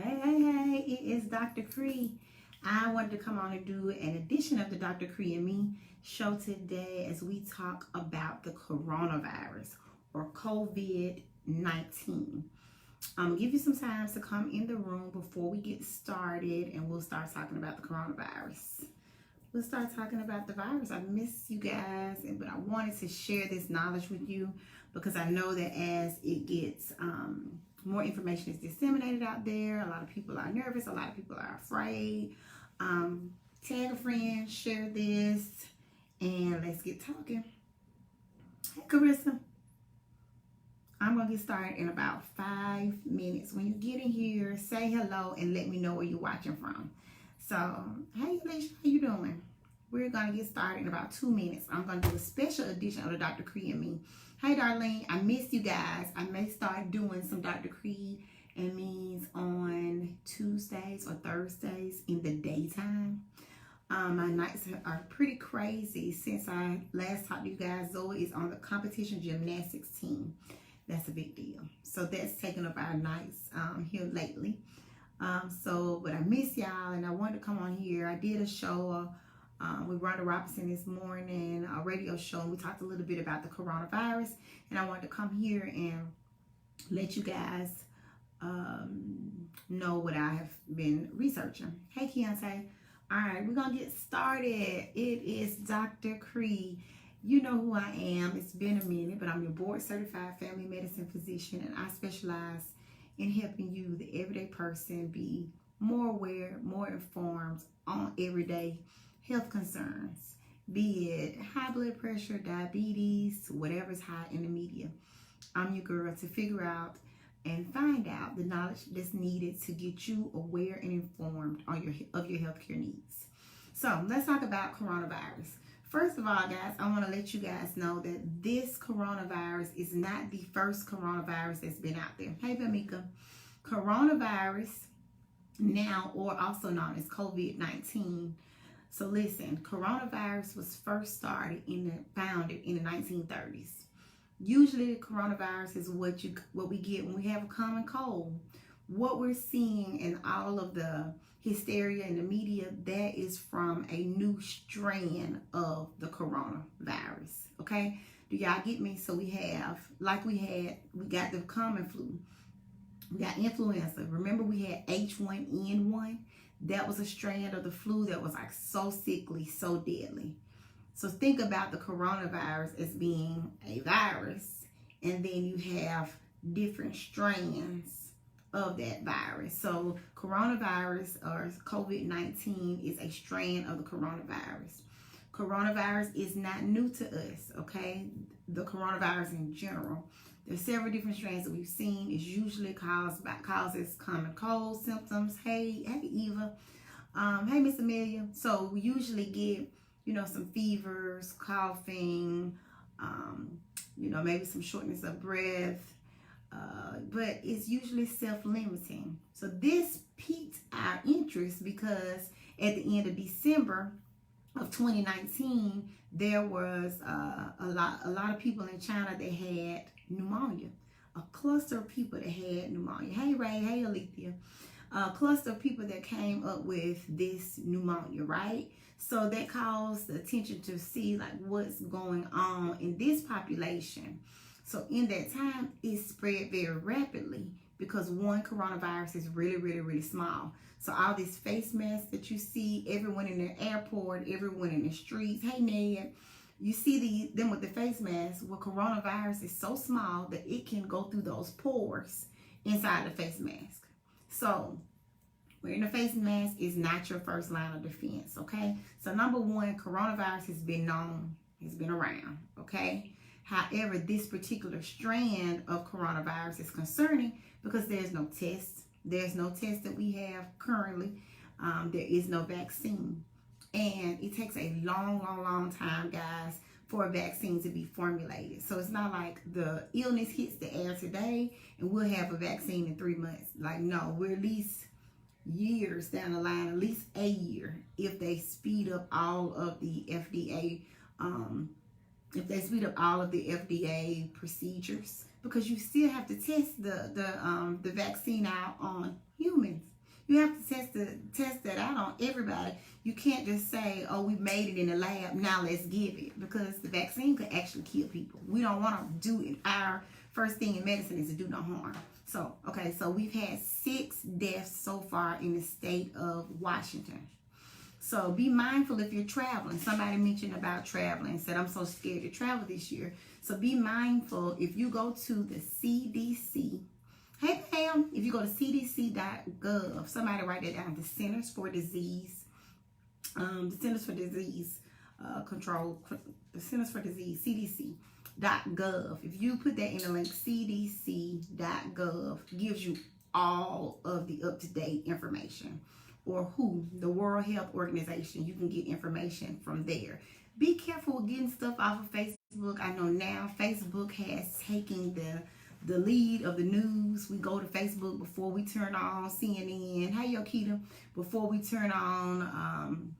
Hey, it is Dr. Kre. I wanted to come on and do an edition of the Dr. Kre and Me show today as we talk about the coronavirus or COVID-19. I'm gonna give you some time to come in the room before we get started and we'll start talking about the coronavirus. We'll start talking about the virus. I miss you guys, but I wanted to share this knowledge with you because I know that as it gets more information is disseminated out there, a lot of people are nervous, a lot of people are afraid. Tag a friend, share this, and let's get talking. Hey, Carissa. I'm going to get started in about 5 minutes. When you get in here, say hello and let me know where you're watching from. So, hey, Alicia, how you doing? We're going to get started in about 2 minutes. I'm going to do a special edition of the Dr. Kre and Me. Hey, Darlene, I miss you guys. I may start doing some Dr. Kre and Me's on Tuesdays or Thursdays in the daytime. My nights are pretty crazy. Since I last talked to you guys, Zoe is on the competition gymnastics team. That's a big deal. So that's taken up our nights here lately. But I miss y'all and I wanted to come on here. I did a show with Rhonda Robinson this morning, a radio show, and we talked a little bit about the coronavirus. And I wanted to come here and let you guys know what I have been researching. Hey, Keontae. All right, we're going to get started. It is Dr. Kre. You know who I am. It's been a minute, but I'm your board-certified family medicine physician, and I specialize in helping you, the everyday person, be more aware, more informed on everyday health concerns, be it high blood pressure, diabetes, whatever's high in the media. I'm your girl to figure out and find out the knowledge that's needed to get you aware and informed on of your healthcare needs. So let's talk about coronavirus. First of all, guys, I want to let you guys know that this coronavirus is not the first coronavirus that's been out there. Hey, Vamika. Coronavirus, now or also known as COVID-19. So listen, coronavirus was first founded in the 1930s. Usually, coronavirus is what we get when we have a common cold. What we're seeing in all of the hysteria in the media, that is from a new strand of the coronavirus. Okay, do y'all get me? So we got the common flu, we got influenza. Remember, we had H1N1. That was a strand of the flu that was like so sickly, so deadly. So think about the coronavirus as being a virus, and then you have different strands of that virus. So coronavirus or COVID-19 is a strand of the coronavirus. Coronavirus is not new to us, okay? The coronavirus in general. There's several different strands that we've seen. It's usually causes common cold symptoms. Hey Eva. Hey Miss Amelia. So we usually get, some fevers, coughing, maybe some shortness of breath. But it's usually self-limiting. So this piqued our interest because at the end of December of 2019, there was a lot of people in China that had pneumonia. A cluster of people that had pneumonia. Hey Ray, hey Alethea. A cluster of people that came up with this pneumonia, right? So that caused the attention to see like what's going on in this population. So in that time, it spread very rapidly because one, coronavirus is really, really, really small. So all these face masks that you see, everyone in the airport, everyone in the streets, hey Ned, you see them with the face masks. Well, coronavirus is so small that it can go through those pores inside the face mask. So wearing a face mask is not your first line of defense, okay? So number one, coronavirus has been known, has been around, okay? However, this particular strand of coronavirus is concerning because there's no test. There's no test that we have currently. There is no vaccine. And it takes a long time, guys, for a vaccine to be formulated. So it's not like the illness hits the air today and we'll have a vaccine in 3 months. Like, no, we're at least years down the line, at least a year, if they speed up all of the FDA procedures, because you still have to test the vaccine out on humans. You have to test that out on everybody. You can't just say, oh, we made it in the lab, now let's give it, because the vaccine could actually kill people. We don't want to do it. Our first thing in medicine is to do no harm. So, okay, so we've had 6 deaths so far in the state of Washington. So be mindful if you're traveling. Somebody mentioned about traveling, said, I'm so scared to travel this year. So be mindful if you go to the CDC. Hey, Pam, if you go to cdc.gov, somebody write that down, the Centers for Disease Control, the Centers for Disease, CDC.gov. If you put that in the link, cdc.gov gives you all of the up-to-date information. Or WHO, the World Health Organization, you can get information from there. Be careful with getting stuff off of Facebook. I know now Facebook has taken the lead of the news. We go to Facebook before we turn on CNN. Hey, Yokita, before we turn on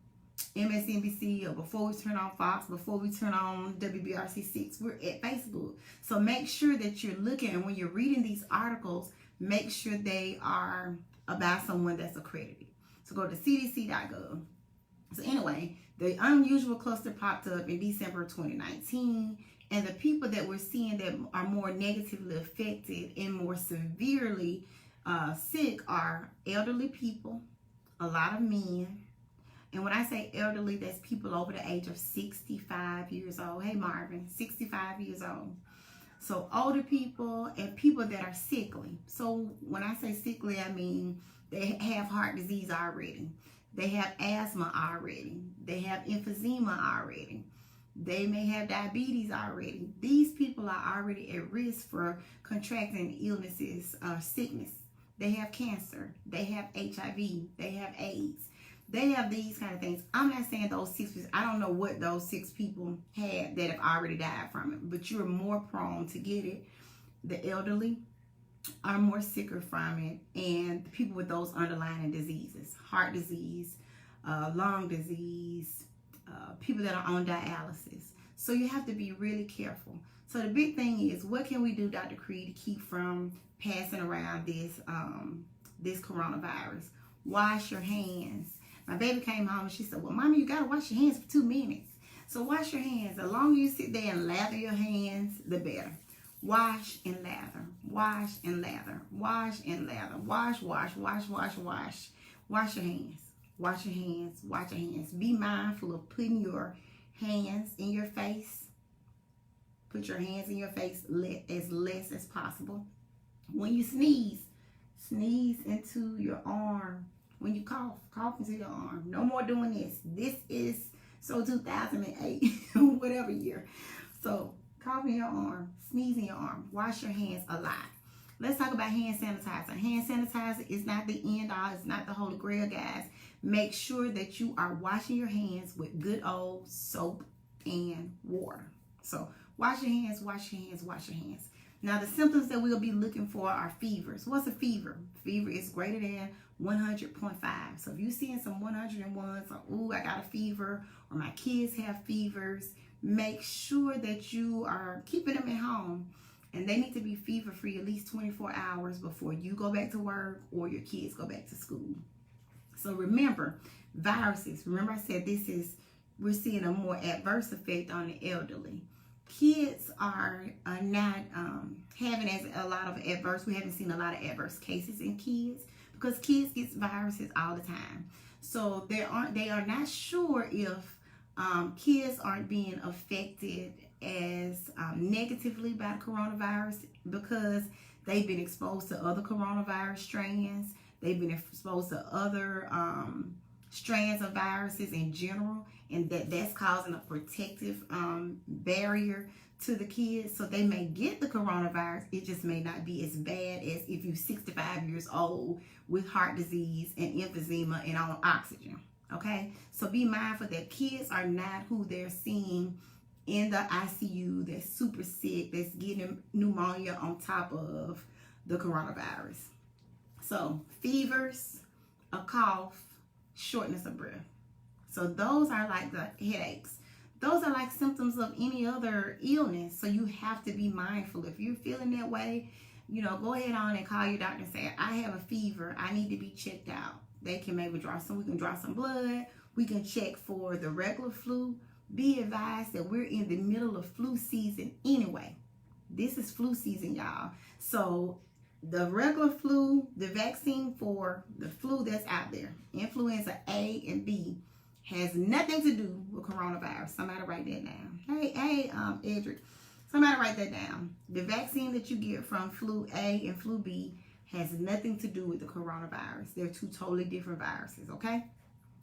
MSNBC, or before we turn on Fox, before we turn on WBRC6, we're at Facebook. So make sure that you're looking, and when you're reading these articles, make sure they are about someone that's accredited. So go to cdc.gov. So anyway, the unusual cluster popped up in December 2019, and the people that we're seeing that are more negatively affected and more severely sick are elderly people, a lot of men. And when I say elderly, that's people over the age of 65 years old. Hey, Marvin, 65 years old. So older people and people that are sickly. So when I say sickly, I mean they have heart disease already. They have asthma already. They have emphysema already. They may have diabetes already. These people are already at risk for contracting illnesses, sickness. They have cancer. They have HIV. They have AIDS. They have these kind of things. I'm not saying those 6 people, I don't know what those 6 people had that have already died from it, but you're more prone to get it. The elderly are more sicker from it, and the people with those underlying diseases, heart disease, lung disease, people that are on dialysis. So you have to be really careful. So the big thing is, what can we do, Dr. Cree, to keep from passing around this coronavirus? Wash your hands. My baby came home and she said, well, Mommy, you got to wash your hands for 2 minutes. So wash your hands. The longer you sit there and lather your hands, the better. Wash and lather. Wash and lather. Wash and lather. Wash, wash, wash, wash, wash. Wash your hands. Wash your hands. Wash your hands. Be mindful of putting your hands in your face. Put your hands in your face as less as possible. When you sneeze, sneeze into your arm. When you cough, cough into your arm. No more doing this. This is so 2008, whatever year. So cough in your arm, sneeze in your arm, wash your hands a lot. Let's talk about hand sanitizer. Hand sanitizer is not the end all. It's not the holy grail, guys. Make sure that you are washing your hands with good old soap and water. So wash your hands, wash your hands, wash your hands. Now, the symptoms that we'll be looking for are fevers. What's a fever? Fever is greater than 100.5. So if you're seeing some 101s, or, ooh, I got a fever, or my kids have fevers, make sure that you are keeping them at home. And they need to be fever-free at least 24 hours before you go back to work or your kids go back to school. So remember, viruses. Remember I said we're seeing a more adverse effect on the elderly. Kids are not having a lot of adverse. We haven't seen a lot of adverse cases in kids because kids get viruses all the time. So they are not sure if kids aren't being affected as negatively by the coronavirus because they've been exposed to other coronavirus strands. They've been exposed to other strands of viruses in general, and that's causing a protective barrier to the kids. So they may get the coronavirus. It just may not be as bad as if you're 65 years old with heart disease and emphysema and on oxygen. Okay, so be mindful that kids are not who they're seeing in the ICU that's super sick, that's getting pneumonia on top of the coronavirus. So fevers, a cough, shortness of breath. So those are like the headaches. Those are like symptoms of any other illness. So you have to be mindful. If you're feeling that way, you know, go ahead on and call your doctor and say, I have a fever, I need to be checked out. They can maybe we can draw some blood, we can check for the regular flu. Be advised that we're in the middle of flu season anyway. This is flu season, y'all. So the regular flu, the vaccine for the flu that's out there, influenza A and B, has nothing to do with coronavirus. Somebody write that down. Hey, Edric, somebody write that down. The vaccine that you get from flu A and flu B has nothing to do with the coronavirus. They're two totally different viruses, okay?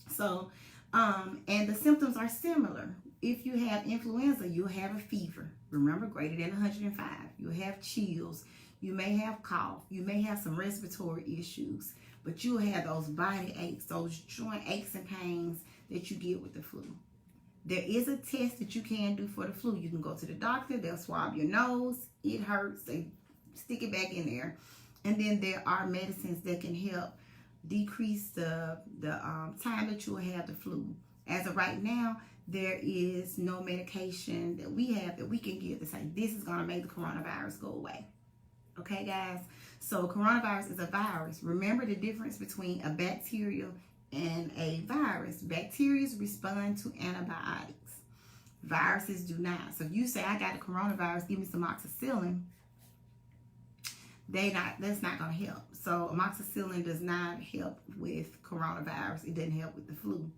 So, and the symptoms are similar. If you have influenza, you'll have a fever. Remember, greater than 105. You'll have chills. You may have cough. You may have some respiratory issues. But you'll have those body aches, those joint aches and pains that you get with the flu. There is a test that you can do for the flu. You can go to the doctor. They'll swab your nose. It hurts. They stick it back in there. And then there are medicines that can help decrease the time that you will have the flu. As of right now, there is no medication that we have that we can give to say this is going to make the coronavirus go away. Okay, guys? So coronavirus is a virus. Remember the difference between a bacteria and a virus. Bacteria respond to antibiotics. Viruses do not. So if you say, I got a coronavirus, give me some amoxicillin, that's not going to help. So amoxicillin does not help with coronavirus. It doesn't help with the flu.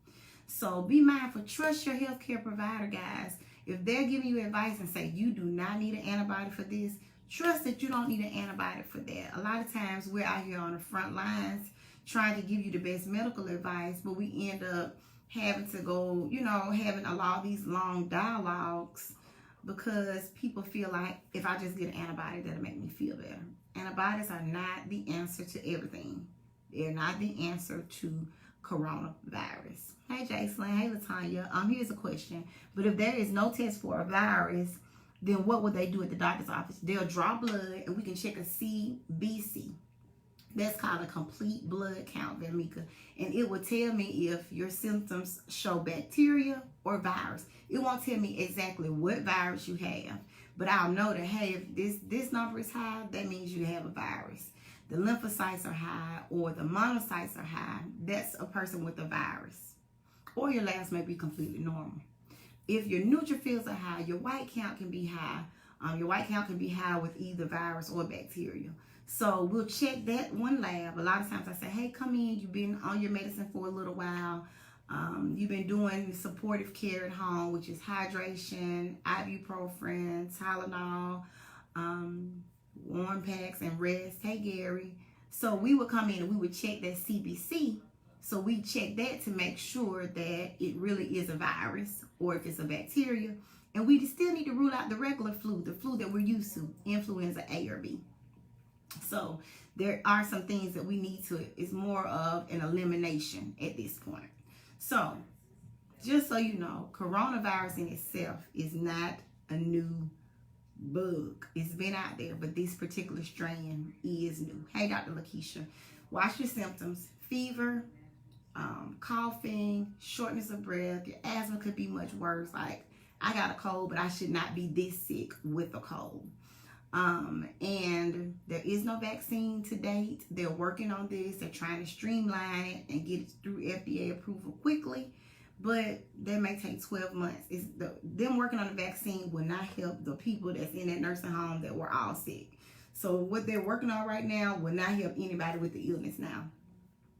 So be mindful. Trust your healthcare provider, guys. If they're giving you advice and say you do not need an antibiotic for this, trust that you don't need an antibiotic for that. A lot of times we're out here on the front lines trying to give you the best medical advice, but we end up having to go, having a lot of these long dialogues because people feel like if I just get an antibiotic, that'll make me feel better. Antibiotics are not the answer to everything. They're not the answer to coronavirus. Hey, Jason. Hey, Latanya. Here's a question. But if there is no test for a virus, then what would they do at the doctor's office? They'll draw blood and we can check a CBC. That's called a complete blood count, Vermika. And it will tell me if your symptoms show bacteria or virus. It won't tell me exactly what virus you have. But I'll know that, hey, if this number is high, that means you have a virus. The lymphocytes are high or the monocytes are high. That's a person with a virus. Or your labs may be completely normal. If your neutrophils are high, your white count can be high. Your white count can be high with either virus or bacteria. So we'll check that one lab. A lot of times I say, hey, come in. You've been on your medicine for a little while. You've been doing supportive care at home, which is hydration, ibuprofen, Tylenol, warm packs, and rest. Hey, Gary. So we would come in and we would check that CBC. So we check that to make sure that it really is a virus or if it's a bacteria. And we still need to rule out the regular flu, the flu that we're used to, influenza A or B. So there are some things that we need to, it's more of an elimination at this point. So just so you know, coronavirus in itself is not a new bug. It's been out there, but this particular strain is new. Hey, Dr. Lakeisha, watch your symptoms. Fever, coughing, shortness of breath. Your asthma could be much worse. Like, I got a cold, but I should not be this sick with a cold. And there is no vaccine to date. They're working on this. They're trying to streamline it and get it through FDA approval quickly, but that may take 12 months. Them working on the vaccine will not help the people that's in that nursing home that were all sick. So what they're working on right now will not help anybody with the illness now.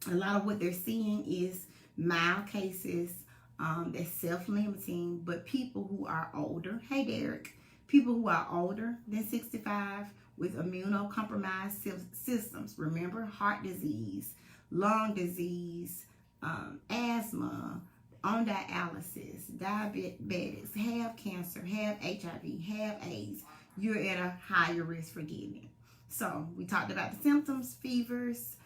A lot of what they're seeing is mild cases that's self-limiting, but people who are older, hey Derek, people who are older than 65 with immunocompromised systems, remember heart disease, lung disease, asthma, on dialysis, diabetics, have cancer, have HIV, have AIDS, you're at a higher risk for getting it. So we talked about the symptoms, fevers,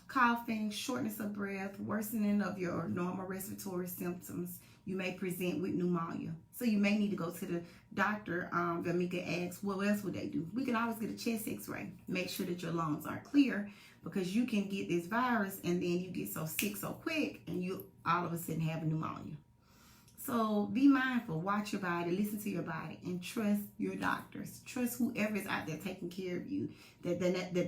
coughing, shortness of breath, worsening of your normal respiratory symptoms. You may present with pneumonia. So you may need to go to the doctor. Vamika asks, what else would they do? We can always get a chest x-ray. Make sure that your lungs are clear because you can get this virus and then you get so sick so quick and you all of a sudden have a pneumonia. So be mindful, watch your body, listen to your body, and trust your doctors. Trust whoever is out there taking care of you, that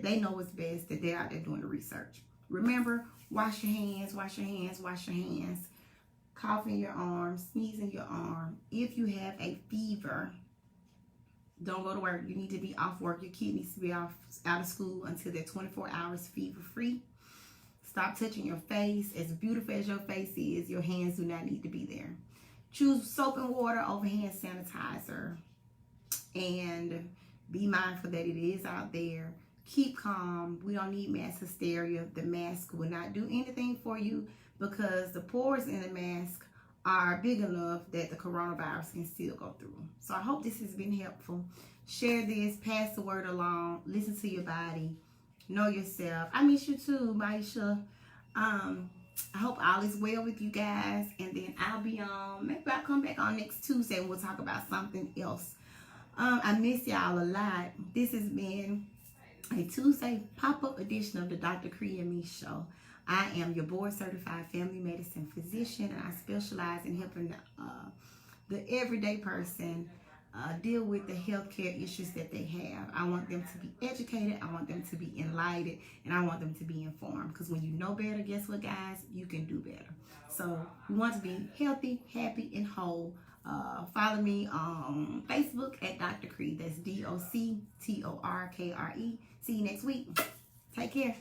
they know what's best, that they're out there doing the research. Remember, wash your hands, wash your hands, wash your hands. Cough in your arm, sneeze in your arm. If you have a fever, don't go to work. You need to be off work. Your kid needs to be out of school until they're 24 hours fever free. Stop touching your face. As beautiful as your face is, your hands do not need to be there. Choose soap and water over hand sanitizer. And be mindful that it is out there. Keep calm. We don't need mass hysteria. The mask will not do anything for you because the pores in the mask are big enough that the coronavirus can still go through. So I hope this has been helpful. Share this. Pass the word along. Listen to your body. Know yourself. I miss you too, Maisha. I hope all is well with you guys, and then I'll be on, maybe I'll come back on next Tuesday and we'll talk about something else. I miss y'all a lot. This has been a Tuesday pop-up edition of the Dr. Kre and Me show. I am your board certified family medicine physician, and I specialize in helping the everyday person deal with the healthcare issues that they have. I want them to be educated, I want them to be enlightened, and I want them to be informed. Because when you know better, guess what, guys? You can do better. So we want to be healthy, happy, and whole. Follow me on Facebook at Dr. Kre. That's DocTorKre. See you next week. Take care.